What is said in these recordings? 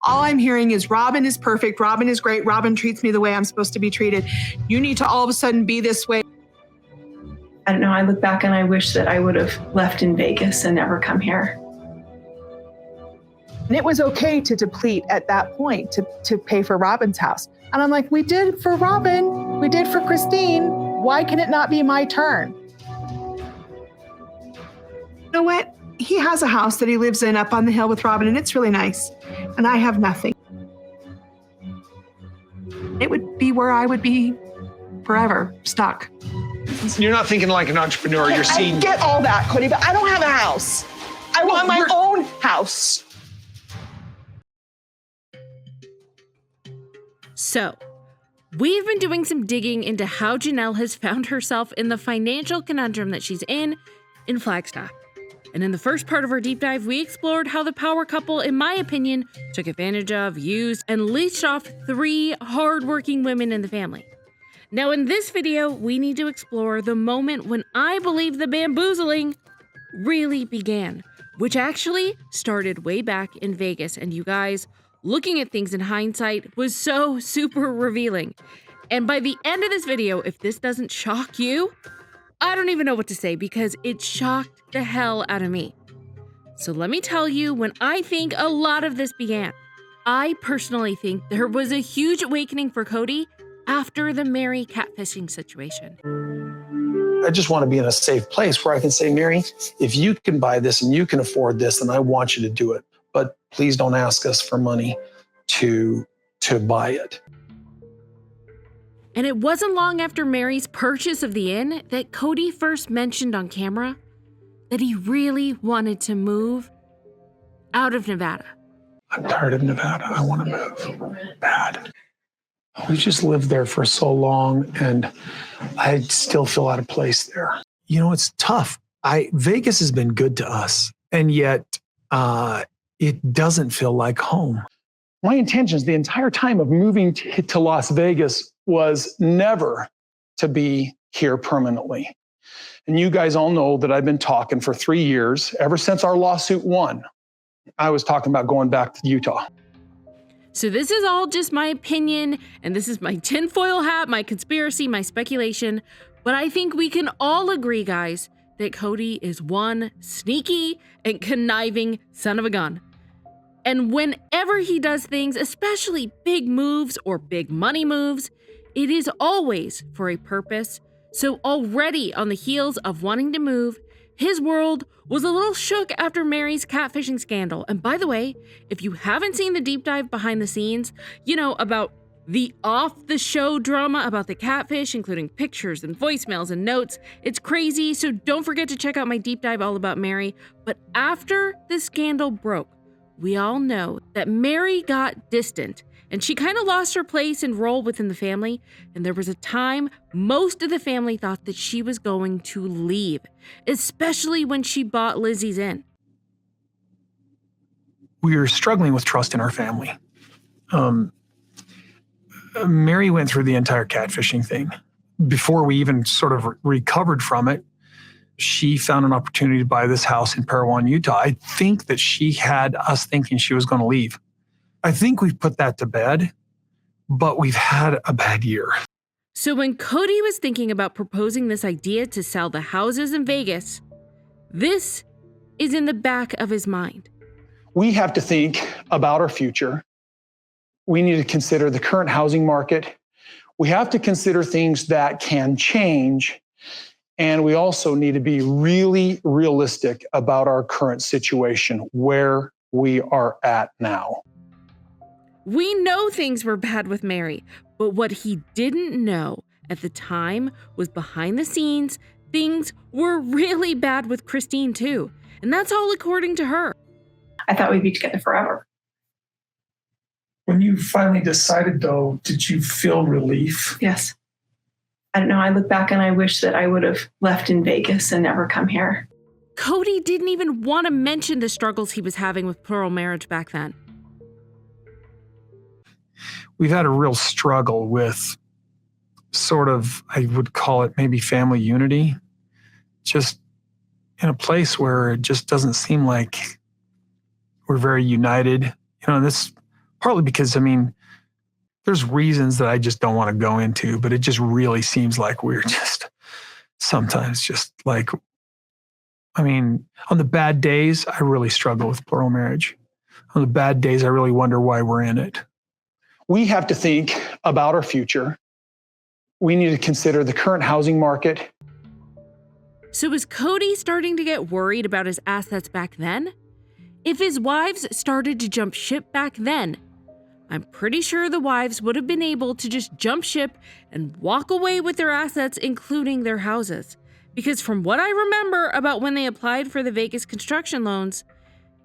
All I'm hearing is Robyn is perfect. Robyn is great. Robyn treats me the way I'm supposed to be treated. You need to all of a sudden be this way. I don't know. I look back and I wish that I would have left in Vegas and never come here. And it was okay to deplete at that point to pay for Robyn's house. And I'm like, we did for Robyn. We did for Christine. Why can it not be my turn? You know what? He has a house that he lives in up on the hill with Robyn, and it's really nice. And I have nothing. It would be where I would be forever, stuck. You're not thinking like an entrepreneur. You're seeing. I get all that, Kody, but I don't have a house. I want my own house. So, we've been doing some digging into how Janelle has found herself in the financial conundrum that she's in Flagstaff. And in the first part of our deep dive, we explored how the power couple, in my opinion, took advantage of, used, and leashed off 3 hardworking women in the family. Now in this video, we need to explore the moment when I believe the bamboozling really began, which actually started way back in Vegas. And you guys, looking at things in hindsight was so super revealing. And by the end of this video, if this doesn't shock you, I don't even know what to say because it shocked the hell out of me. So let me tell you when I think a lot of this began. I personally think there was a huge awakening for Kody after the Mary catfishing situation. I just want to be in a safe place where I can say, Mary, if you can buy this and you can afford this, then I want you to do it. But please don't ask us for money to buy it. And it wasn't long after Mary's purchase of the inn that Kody first mentioned on camera that he really wanted to move out of Nevada. I'm tired of Nevada. I want to move bad. We just lived there for so long and I still feel out of place there. You know, it's tough. Vegas has been good to us and yet it doesn't feel like home. My intentions the entire time of moving to Las Vegas was never to be here permanently. And you guys all know that I've been talking for 3 years, ever since our lawsuit won. I was talking about going back to Utah. So this is all just my opinion, and this is my tinfoil hat, my conspiracy, my speculation. But I think we can all agree, guys, that Kody is one sneaky and conniving son of a gun. And whenever he does things, especially big moves or big money moves, it is always for a purpose. So already on the heels of wanting to move, his world was a little shook after Mary's catfishing scandal. And by the way, if you haven't seen the deep dive behind the scenes, you know, about the off-the-show drama about the catfish, including pictures and voicemails and notes, it's crazy. So don't forget to check out my deep dive all about Mary. But after the scandal broke, we all know that Mary got distant and she kind of lost her place and role within the family. And there was a time most of the family thought that she was going to leave, especially when she bought Lizzie's inn. We were struggling with trust in our family. Mary went through the entire catfishing thing. Before we even sort of recovered from it, she found an opportunity to buy this house in Parowan, Utah. I think that she had us thinking she was going to leave. I think we've put that to bed, but we've had a bad year. So when Kody was thinking about proposing this idea to sell the houses in Vegas, this is in the back of his mind. We have to think about our future. We need to consider the current housing market. We have to consider things that can change. And we also need to be really realistic about our current situation, where we are at now. We know things were bad with Mary, but what he didn't know at the time was behind the scenes, things were really bad with Christine too. And that's all according to her. I thought we'd be together forever. When you finally decided, though, did you feel relief? Yes. I don't know. I look back and I wish that I would have left in Vegas and never come here. Kody didn't even want to mention the struggles he was having with plural marriage back then. We've had a real struggle with sort of, I would call it maybe family unity, just in a place where it just doesn't seem like we're very united. You know, this Partly because, I mean, there's reasons that I just don't want to go into, but it just really seems like we're just sometimes just like, I mean, on the bad days, I really struggle with plural marriage. On the bad days, I really wonder why we're in it. We have to think about our future. We need to consider the current housing market. So is Kody starting to get worried about his assets back then? If his wives started to jump ship back then, I'm pretty sure the wives would have been able to just jump ship and walk away with their assets, including their houses. Because from what I remember about when they applied for the Vegas construction loans,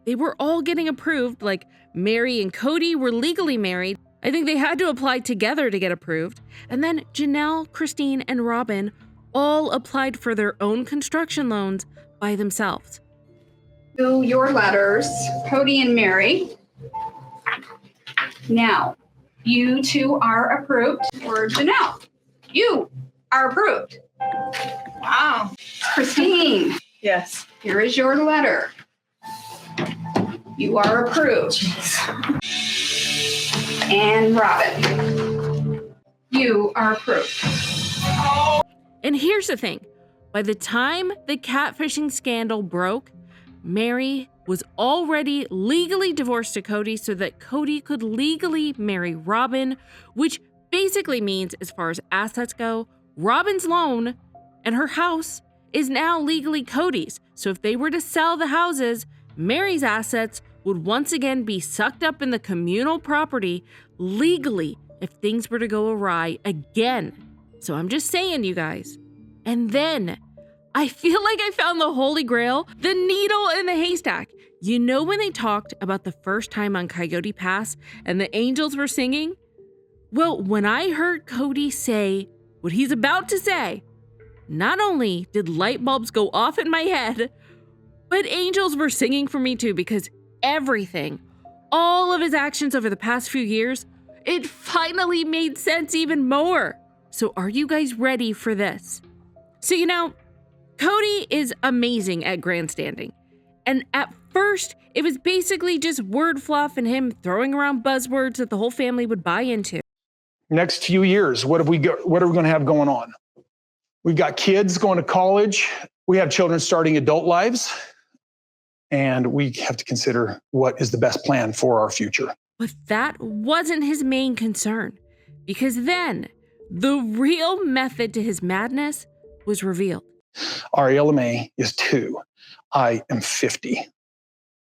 they were all getting approved. Like Mary and Kody were legally married. I think they had to apply together to get approved. And then Janelle, Christine, and Robyn all applied for their own construction loans by themselves. To your letters, Kody and Mary. Now, you two are approved. Or Janelle, you are approved. Wow. Christine, Yes. here is your letter. You are approved. And Robyn, you are approved. And here's the thing. By the time the catfishing scandal broke, Mary was already legally divorced to Kody so that Kody could legally marry Robyn, which basically means, as far as assets go, Robyn's loan and her house is now legally Kody's. So if they were to sell the houses, Mary's assets would once again be sucked up in the communal property legally if things were to go awry again. So I'm just saying, you guys. And then I feel like I found the Holy Grail, the needle in the haystack. You know when they talked about the first time on Coyote Pass and the angels were singing? Well, when I heard Kody say what he's about to say, not only did light bulbs go off in my head, but angels were singing for me too, because everything, all of his actions over the past few years, it finally made sense even more. So are you guys ready for this? So, you know, Kody is amazing at grandstanding. And at first, it was basically just word fluff and him throwing around buzzwords that the whole family would buy into. Next few years, what are we going to have going on? We've got kids going to college. We have children starting adult lives. And we have to consider what is the best plan for our future. But that wasn't his main concern, because then the real method to his madness was revealed. Ariella May is 2. I am 50.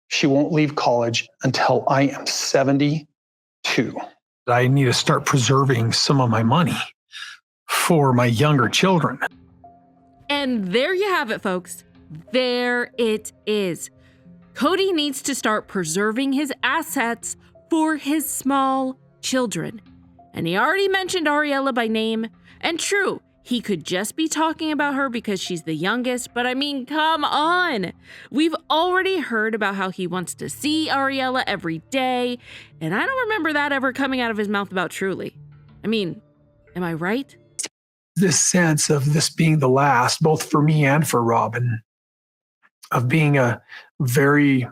She won't leave college until I am 72. I need to start preserving some of my money for my younger children. And there you have it, folks. There it is. Kody needs to start preserving his assets for his small children. And he already mentioned Ariella by name. And true, he could just be talking about her because she's the youngest, but I mean, come on. We've already heard about how he wants to see Ariella every day, and I don't remember that ever coming out of his mouth about Truly. I mean, am I right? This sense of this being the last, both for me and for Robyn, of being a very,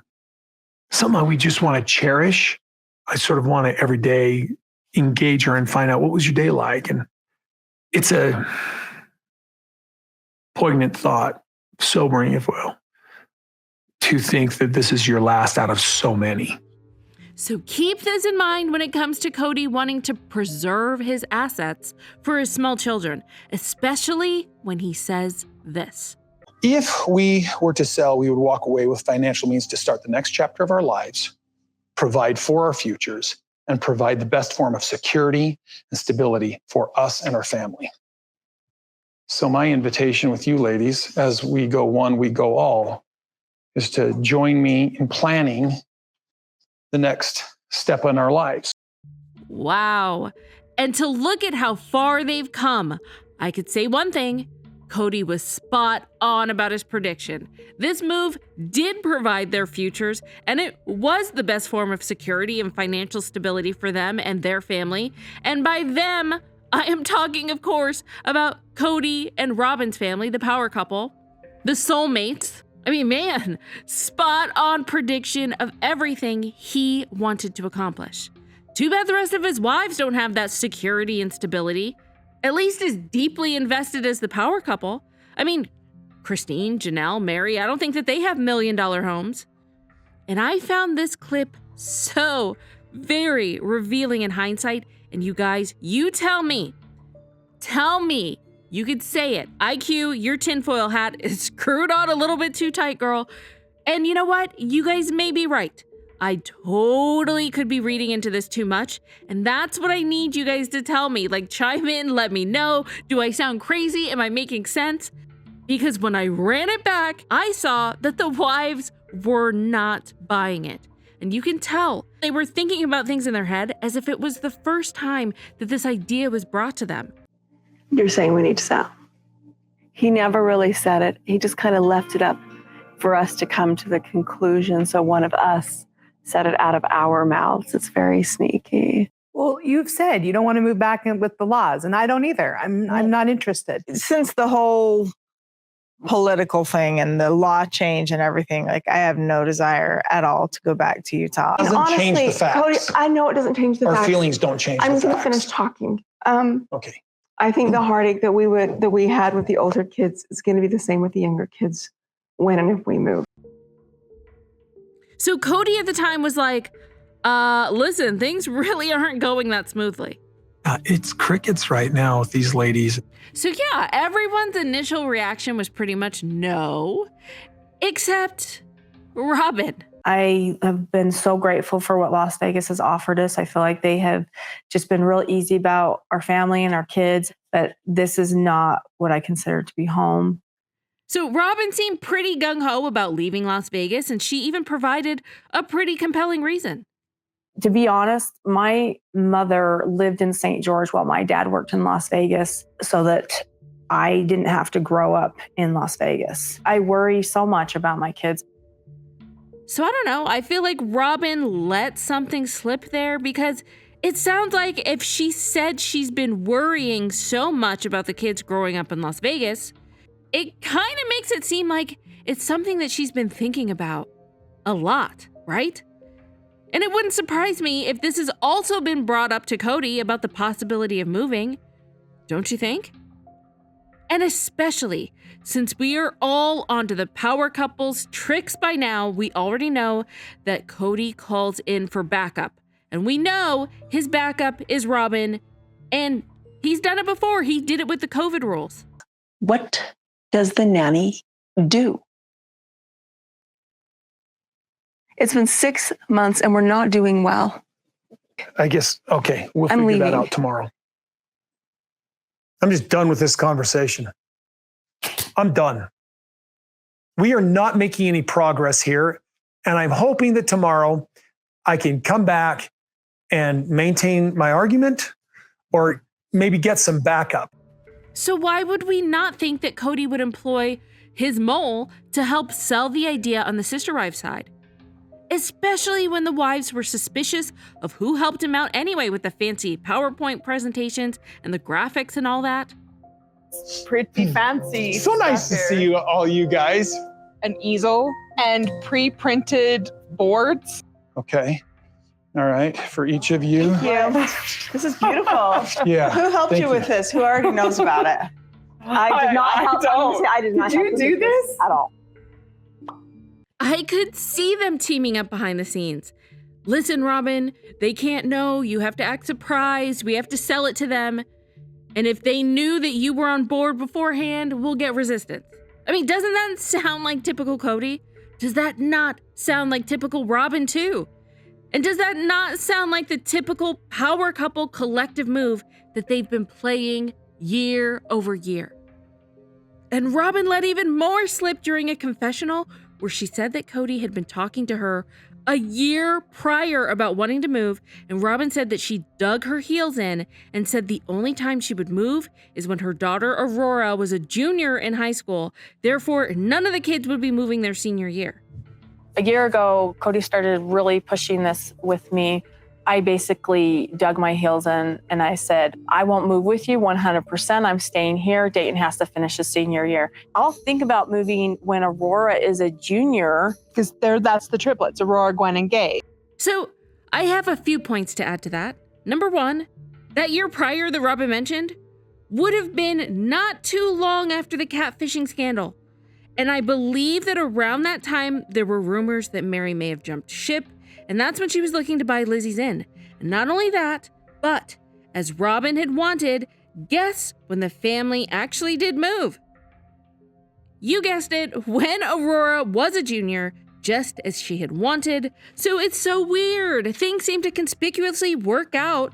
someone we just want to cherish. I sort of want to every day engage her and find out, what was your day like? And it's a poignant thought, sobering, if will, to think that this is your last out of so many. So keep this in mind when it comes to Kody wanting to preserve his assets for his small children, especially when he says this. If we were to sell, we would walk away with financial means to start the next chapter of our lives, provide for our futures, and provide the best form of security and stability for us and our family. So my invitation with you ladies, as we go one, we go all, is to join me in planning the next step in our lives. Wow. And to look at how far they've come, I could say one thing. Kody was spot on about his prediction. This move did provide their futures, and it was the best form of security and financial stability for them and their family. And by them, I am talking, of course, about Kody and Robyn's family, the power couple, the soulmates. I mean, man, spot on prediction of everything he wanted to accomplish. Too bad the rest of his wives don't have that security and stability, at least as deeply invested as the power couple. I mean, Christine, Janelle, Mary, I don't think that they have $1 million homes. And I found this clip so very revealing in hindsight. And you guys, you tell me, you could say it. IQ, your tinfoil hat is screwed on a little bit too tight, girl. And you know what? You guys may be right. I totally could be reading into this too much. And that's what I need you guys to tell me. Like, chime in, let me know. Do I sound crazy? Am I making sense? Because when I ran it back, I saw that the wives were not buying it. And you can tell they were thinking about things in their head as if it was the first time that this idea was brought to them. You're saying we need to sell. He never really said it. He just kind of left it up for us to come to the conclusion. So one of us said it out of our mouths. It's very sneaky. Well, you've said you don't want to move back in with the laws, and I don't either. I'm not interested. Since the whole political thing and the law change and everything, like I have no desire at all to go back to Utah. Doesn't Honestly, change the facts. Cody, I know it doesn't change the Our facts. feelings don't change I'm the going to facts. finish talking. Okay. I think the heartache that we had with the older kids is going to be the same with the younger kids when and if we move. So Kody at the time was like, listen, things really aren't going that smoothly. It's crickets right now with these ladies. So yeah, everyone's initial reaction was pretty much no, except Robyn. I have been so grateful for what Las Vegas has offered us. I feel like they have just been real easy about our family and our kids, but this is not what I consider to be home. So Robyn seemed pretty gung-ho about leaving Las Vegas, and she even provided a pretty compelling reason. To be honest, my mother lived in St. George while my dad worked in Las Vegas so that I didn't have to grow up in Las Vegas. I worry so much about my kids. So I don't know, I feel like Robyn let something slip there because it sounds like if she said she's been worrying so much about the kids growing up in Las Vegas, it kind of makes it seem like it's something that she's been thinking about a lot, right? And it wouldn't surprise me if this has also been brought up to Kody about the possibility of moving, don't you think? And especially since we are all onto the power couple's tricks by now, we already know that Kody calls in for backup. And we know his backup is Robyn, and he's done it before. He did it with the COVID rules. What does the nanny do? It's been 6 months and we're not doing well. I guess, okay, we'll I'm figure that leaving. out tomorrow. I'm just done with this conversation. I'm done. We are not making any progress here. And I'm hoping that tomorrow I can come back and maintain my argument or maybe get some backup. So why would we not think that Kody would employ his mole to help sell the idea on the sister wives side? Especially when the wives were suspicious of who helped him out anyway with the fancy PowerPoint presentations and the graphics and all that. Pretty fancy. So nice to stuff see here. you, all you guys. An easel and pre-printed boards. Okay. All right. For each of you. Yeah, this is beautiful. Yeah. Who helped Thank you with this? Who already knows about it? I did not help. I did not Did you help do with this? at all. I could see them teaming up behind the scenes. Listen, Robyn, they can't know. You have to act surprised. We have to sell it to them. And if they knew that you were on board beforehand, we'll get resistance. I mean, doesn't that sound like typical Kody? Does that not sound like typical Robyn too? And does that not sound like the typical power couple collective move that they've been playing year over year? And Robyn let even more slip during a confessional where she said that Kody had been talking to her a year prior about wanting to move, and Robyn said that she dug her heels in and said the only time she would move is when her daughter Aurora was a junior in high school. Therefore, none of the kids would be moving their senior year. A year ago, Kody started really pushing this with me. I basically dug my heels in and I said, I won't move with you 100%. I'm staying here. Dayton has to finish his senior year. I'll think about moving when Aurora is a junior. Because that's the triplets, Aurora, Gwen, and Gabe. So I have a few points to add to that. Number one, that year prior that Robyn mentioned would have been not too long after the catfishing scandal. And I believe that around that time, there were rumors that Mary may have jumped ship, and that's when she was looking to buy Lizzie's Inn. And not only that, but as Robyn had wanted, guess when the family actually did move? You guessed it, when Aurora was a junior, just as she had wanted. So it's so weird. Things seem to conspicuously work out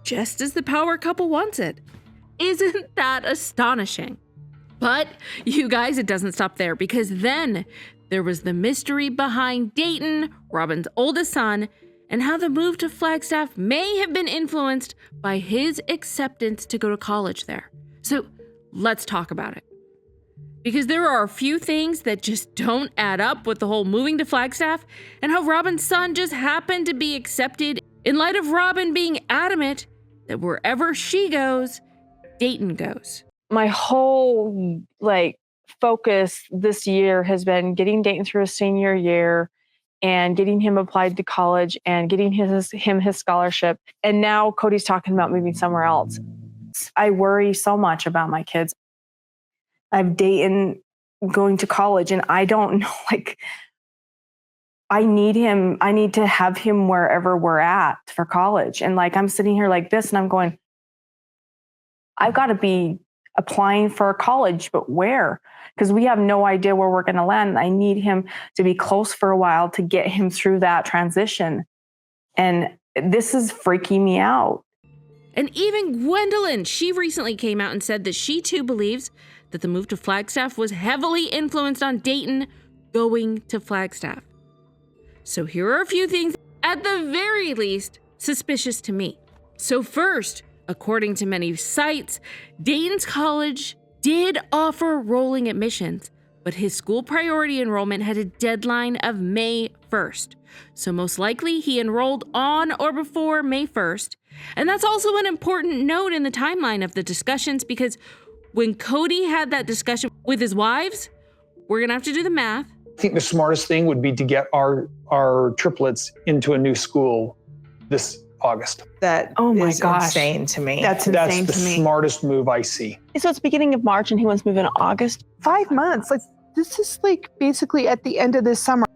just as the power couple wants it. Isn't that astonishing? But you guys, it doesn't stop there, because then there was the mystery behind Dayton, Robyn's oldest son, and how the move to Flagstaff may have been influenced by his acceptance to go to college there. So let's talk about it. Because there are a few things that just don't add up with the whole moving to Flagstaff and how Robyn's son just happened to be accepted in light of Robyn being adamant that wherever she goes, Dayton goes. My whole focus this year has been getting Dayton through his senior year and getting him applied to college and getting him his scholarship. And now Kody's talking about moving somewhere else. I worry so much about my kids. I have Dayton going to college, and I don't know, I need him. I need to have him wherever we're at for college. And I'm sitting here like this and I'm going, I've got to be applying for a college, but where? Because we have no idea where we're going to land. I need him to be close for a while to get him through that transition. And this is freaking me out. And even Gwendolyn, she recently came out and said that she too believes that the move to Flagstaff was heavily influenced on Dayton going to Flagstaff. So here are a few things, at the very least, suspicious to me. So first, according to many sites, Dayton's college did offer rolling admissions, but his school priority enrollment had a deadline of May 1st. So most likely he enrolled on or before May 1st. And that's also an important note in the timeline of the discussions, because when Kody had that discussion with his wives, we're gonna have to do the math. I think the smartest thing would be to get our triplets into a new school this August. That is insane to me. That's insane That's to the me. smartest move I see. So it's beginning of March and he wants to move in August. 5 months. This is basically at the end of this summer.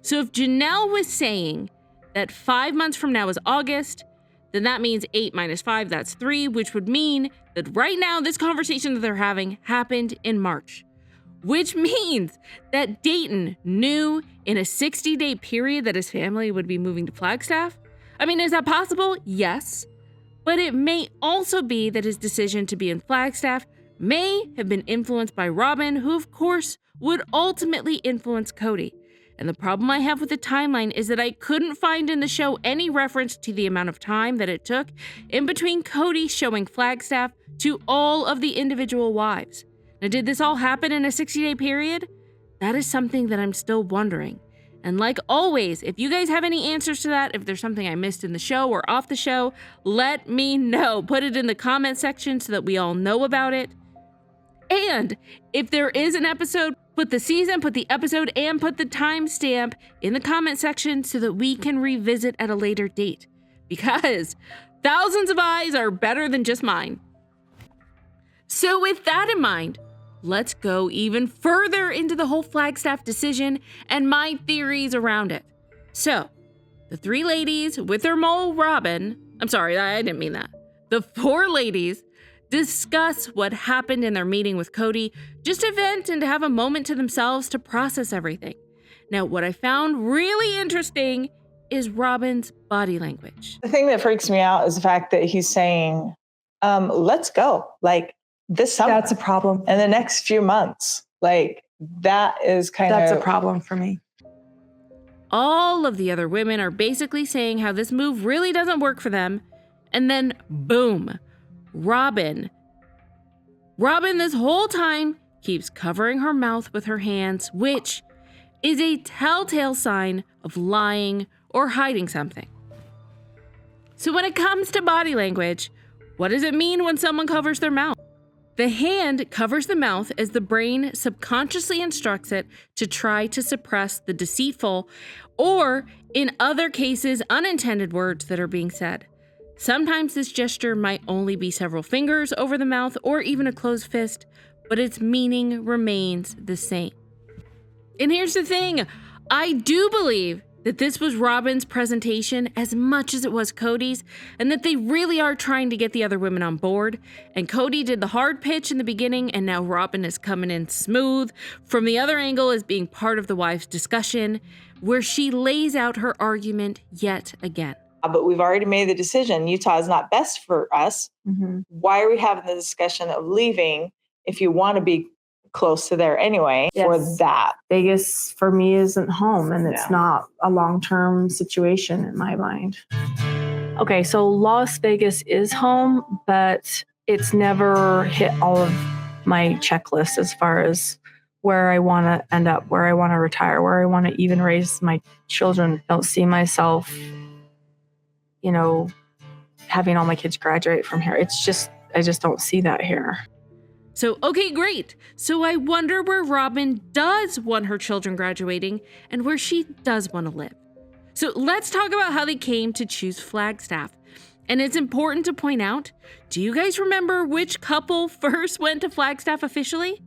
So if Janelle was saying that 5 months from now is August, then that means 8 minus 5, that's 3, which would mean that right now this conversation that they're having happened in March, which means that Dayton knew in a 60-day period that his family would be moving to Flagstaff. I mean, is that possible? Yes. But it may also be that his decision to be in Flagstaff may have been influenced by Robyn, who of course would ultimately influence Kody. And the problem I have with the timeline is that I couldn't find in the show any reference to the amount of time that it took in between Kody showing Flagstaff to all of the individual wives. Now, did this all happen in a 60-day period? That is something that I'm still wondering. And like always, if you guys have any answers to that, if there's something I missed in the show or off the show, let me know. Put it in the comment section so that we all know about it. And if there is an episode, put the season, put the episode, and put the timestamp in the comment section so that we can revisit at a later date. Because thousands of eyes are better than just mine. So with that in mind, let's go even further into the whole Flagstaff decision and my theories around it. So, the 3 ladies with their mole Robyn, I'm sorry, I didn't mean that. The 4 ladies discuss what happened in their meeting with Kody, just to vent and to have a moment to themselves to process everything. Now, what I found really interesting is Robyn's body language. The thing that freaks me out is the fact that he's saying, let's go. This summer. That's a problem. In the next few months. That is That's a problem for me. All of the other women are basically saying how this move really doesn't work for them. And then, boom, Robyn this whole time keeps covering her mouth with her hands, which is a telltale sign of lying or hiding something. So when it comes to body language, what does it mean when someone covers their mouth? The hand covers the mouth as the brain subconsciously instructs it to try to suppress the deceitful or, in other cases, unintended words that are being said. Sometimes this gesture might only be several fingers over the mouth or even a closed fist, but its meaning remains the same. And here's the thing, I do believe that this was Robyn's presentation as much as it was Kody's, and that they really are trying to get the other women on board. And Kody did the hard pitch in the beginning, and now Robyn is coming in smooth from the other angle as being part of the wives' discussion, where she lays out her argument yet again. But we've already made the decision. Utah is not best for us. Why are we having the discussion of leaving if you want to be close to there anyway for that? Vegas for me isn't home, and it's not a long-term situation in my mind. Okay, so Las Vegas is home, but it's never hit all of my checklist as far as where I want to end up, where I want to retire, where I want to even raise my children. Don't see myself, having all my kids graduate from here. I just don't see that here. So, okay, great. So I wonder where Robyn does want her children graduating and where she does want to live. So let's talk about how they came to choose Flagstaff. And it's important to point out, do you guys remember which couple first went to Flagstaff officially?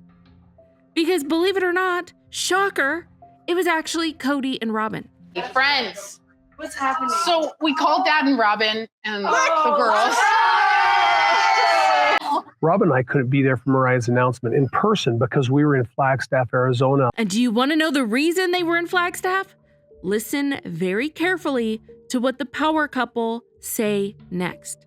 Because believe it or not, shocker, it was actually Kody and Robyn. Friends. What's happening? So we called Dad and Robyn and the girls. Robyn and I couldn't be there for Mariah's announcement in person because we were in Flagstaff, Arizona. And do you want to know the reason they were in Flagstaff? Listen very carefully to what the power couple say next.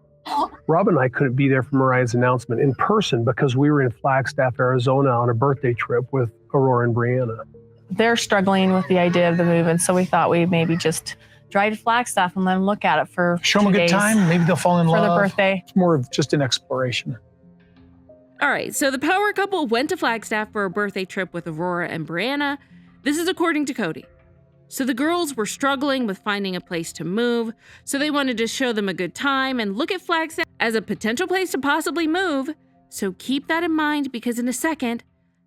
Robyn and I couldn't be there for Mariah's announcement in person because we were in Flagstaff, Arizona on a birthday trip with Aurora and Brianna. They're struggling with the idea of the move, and so we thought we'd maybe just drive to Flagstaff and let them look at it for Show them a 2 good days time. Maybe they'll fall in for love. their birthday. It's more of just an exploration. All right, so the power couple went to Flagstaff for a birthday trip with Aurora and Brianna. This is according to Kody. So the girls were struggling with finding a place to move, so they wanted to show them a good time and look at Flagstaff as a potential place to possibly move. So keep that in mind, because in a second,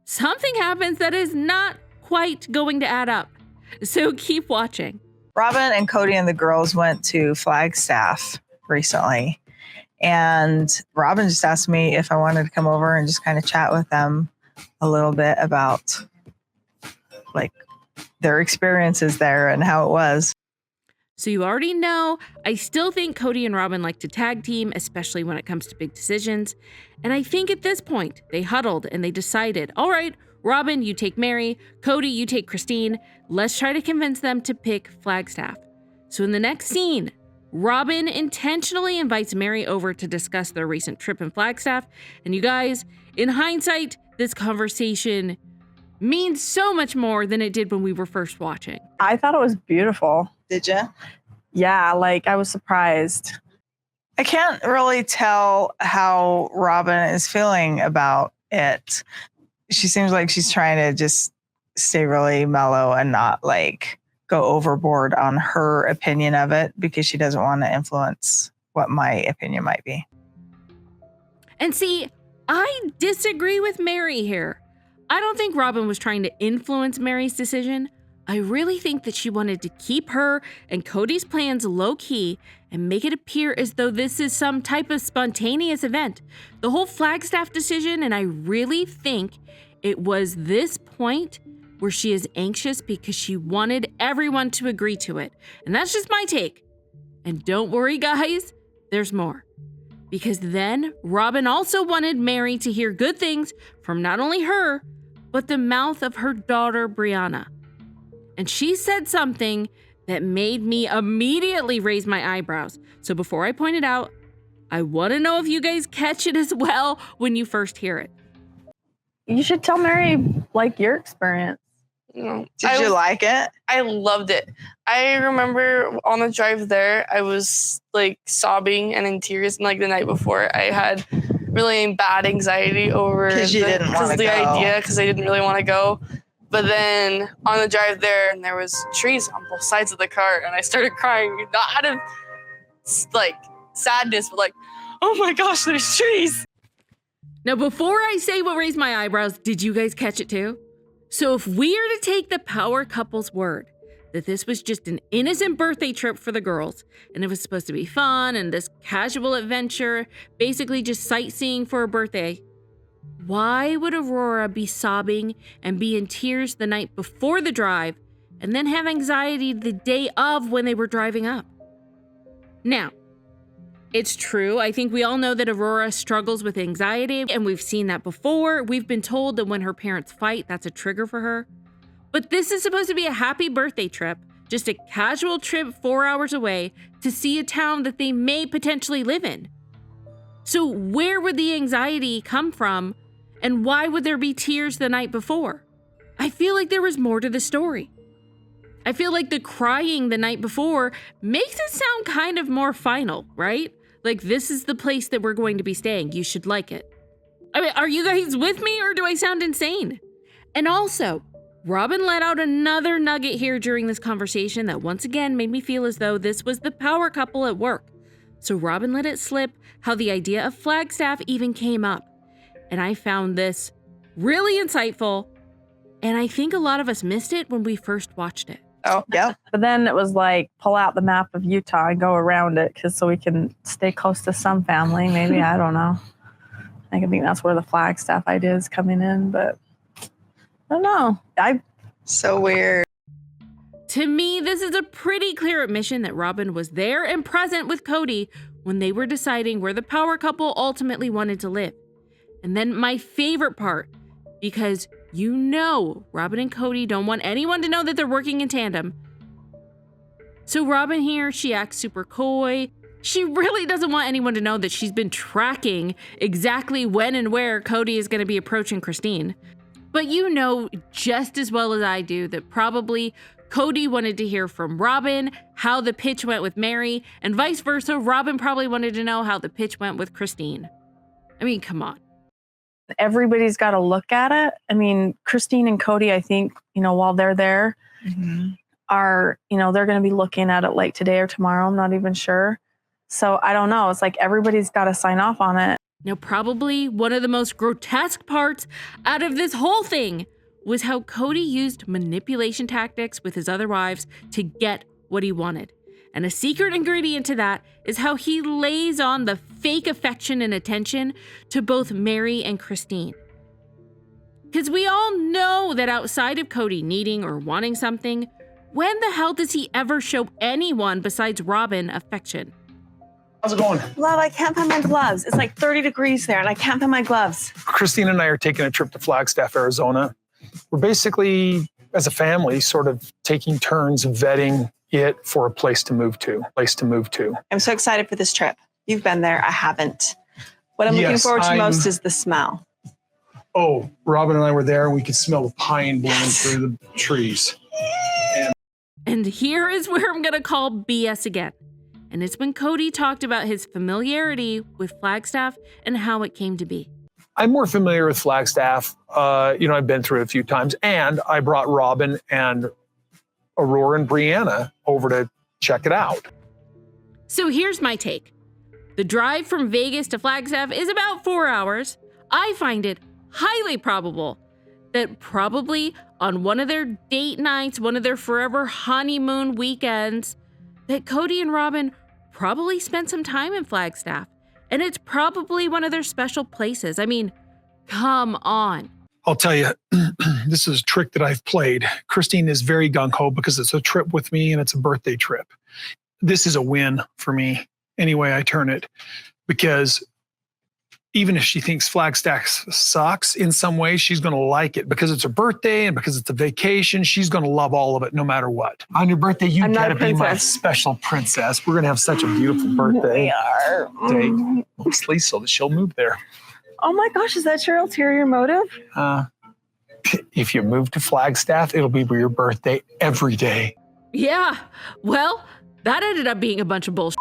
something happens that is not quite going to add up. So keep watching. Robyn and Kody and the girls went to Flagstaff recently. And Robyn just asked me if I wanted to come over and just kind of chat with them a little bit about their experiences there and how it was. So you already know, I still think Kody and Robyn like to tag team, especially when it comes to big decisions. And I think at this point, they huddled and they decided, all right, Robyn, you take Mary. Kody, you take Christine. Let's try to convince them to pick Flagstaff. So in the next scene, Robyn intentionally invites Mary over to discuss their recent trip in Flagstaff. And you guys, in hindsight, this conversation means so much more than it did when we were first watching. I thought it was beautiful. Did you? Yeah, I was surprised. I can't really tell how Robyn is feeling about it. She seems like she's trying to just stay really mellow and not go overboard on her opinion of it, because she doesn't want to influence what my opinion might be. And see, I disagree with Mary here. I don't think Robyn was trying to influence Mary's decision. I really think that she wanted to keep her and Kody's plans low-key and make it appear as though this is some type of spontaneous event. The whole Flagstaff decision, and I really think it was this point where she is anxious because she wanted everyone to agree to it. And that's just my take. And don't worry, guys, there's more. Because then Robyn also wanted Mary to hear good things from not only her, but the mouth of her daughter, Brianna. And she said something that made me immediately raise my eyebrows. So before I point it out, I want to know if you guys catch it as well when you first hear it. You should tell Mary, your experience. Did you like it? I loved it. I remember on the drive there, I was sobbing and in tears. And the night before, I had really bad anxiety over the idea, because I didn't really want to go. But then on the drive there, and there was trees on both sides of the car, and I started crying, not out of sadness, but oh my gosh, there's trees. Now, before I say what raised my eyebrows, did you guys catch it too? So if we are to take the power couple's word that this was just an innocent birthday trip for the girls, and it was supposed to be fun and this casual adventure, basically just sightseeing for a birthday, why would Aurora be sobbing and be in tears the night before the drive and then have anxiety the day of when they were driving up? Now, it's true. I think we all know that Aurora struggles with anxiety, and we've seen that before. We've been told that when her parents fight, that's a trigger for her. But this is supposed to be a happy birthday trip, just a casual trip 4 hours away to see a town that they may potentially live in. So where would the anxiety come from, and why would there be tears the night before? I feel like there was more to the story. I feel like the crying the night before makes it sound kind of more final, right? Like, this is the place that we're going to be staying. You should like it. I mean, are you guys with me, or do I sound insane? And also, Robyn let out another nugget here during this conversation that once again made me feel as though this was the power couple at work. So Robyn let it slip how the idea of Flagstaff even came up. And I found this really insightful, and I think a lot of us missed it when we first watched it. Oh, yep. But then it was like, pull out the map of Utah and go around it so we can stay close to some family. Maybe, I don't know. I think that's where the Flagstaff idea is coming in, but I don't know. So weird. To me, this is a pretty clear admission that Robyn was there and present with Kody when they were deciding where the power couple ultimately wanted to live. And then my favorite part, because you know Robyn and Kody don't want anyone to know that they're working in tandem. So Robyn here, she acts super coy. She really doesn't want anyone to know that she's been tracking exactly when and where Kody is going to be approaching Christine. But you know just as well as I do that probably Kody wanted to hear from Robyn how the pitch went with Mary, and vice versa, Robyn probably wanted to know how the pitch went with Christine. I mean, come on. Everybody's got to look at it. I mean, Christine and Kody, I think, while they're there, are, they're going to be looking at it like today or tomorrow. I'm not even sure. So I don't know. It's like everybody's got to sign off on it. Now, probably one of the most grotesque parts out of this whole thing was how Kody used manipulation tactics with his other wives to get what he wanted. And a secret ingredient to that is how he lays on the fake affection and attention to both Mary and Christine. Because we all know that outside of Kody needing or wanting something, when the hell does he ever show anyone besides Robyn affection? How's it going? Love, I can't find my gloves. It's like 30 degrees there and I can't find my gloves. Christine and I are taking a trip to Flagstaff, Arizona. We're basically, as a family, sort of taking turns vetting it for a place to move to. I'm so excited for this trip. You've been there. I haven't. What I'm looking forward to most is the smell. Oh, Robyn and I were there and we could smell the pine blowing through the trees. And here is where I'm going to call BS again. And it's when Kody talked about his familiarity with Flagstaff and how it came to be. I'm more familiar with Flagstaff. I've been through it a few times, and I brought Robyn and Aurora and Brianna over to check it out. So here's my take. The drive from Vegas to Flagstaff is about 4 hours. I find it highly probable that probably on one of their date nights, one of their forever honeymoon weekends, that Kody and Robyn probably spent some time in Flagstaff. And it's probably one of their special places. I mean, come on. I'll tell you, this is a trick that I've played. Christine is very gung-ho because it's a trip with me and it's a birthday trip. This is a win for me, any way I turn it, because even if she thinks Flagstaff sucks in some way, she's going to like it because it's her birthday and because it's a vacation. She's going to love all of it no matter what. On your birthday, you got to be my special princess. We're going to have such a beautiful birthday. We are. Date, mostly so that she'll move there. Oh my gosh, is that your ulterior motive? If you move to Flagstaff, it'll be your birthday every day. Yeah, well, that ended up being a bunch of bullshit.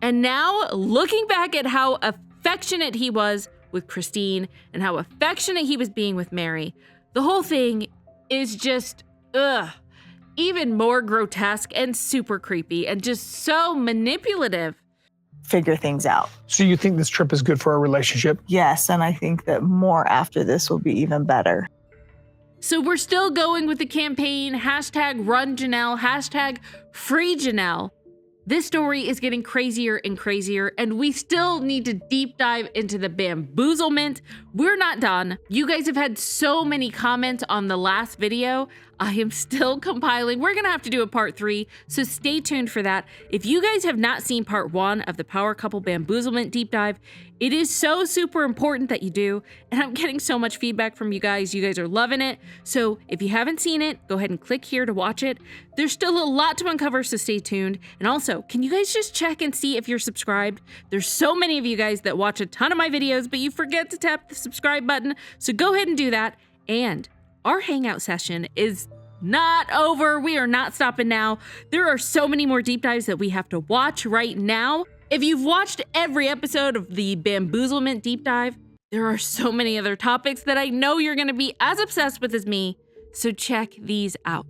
And now, looking back at how affectionate he was with Christine and how affectionate he was being with Mary, the whole thing is just, even more grotesque and super creepy and just so manipulative. figure things out. So you think this trip is good for our relationship? Yes, and I think that more after this will be even better. So we're still going with the campaign, hashtag run Janelle, hashtag free Janelle. This story is getting crazier and crazier, and we still need to deep dive into the bamboozlement. We're not done. You guys have had so many comments on the last video. I am still compiling. We're gonna have to do a part 3, so stay tuned for that. If you guys have not seen part 1 of the power couple bamboozlement deep dive, it is so super important that you do, and I'm getting so much feedback from you guys. You guys are loving it. So if you haven't seen it, go ahead and click here to watch it. There's still a lot to uncover, so stay tuned. And also, can you guys just check and see if you're subscribed? There's so many of you guys that watch a ton of my videos, but you forget to tap the subscribe button, so go ahead and do that. And our hangout session is not over. We are not stopping now. There are so many more deep dives that we have to watch right now. If you've watched every episode of the bamboozlement deep dive, there are so many other topics that I know you're going to be as obsessed with as me, so check these out.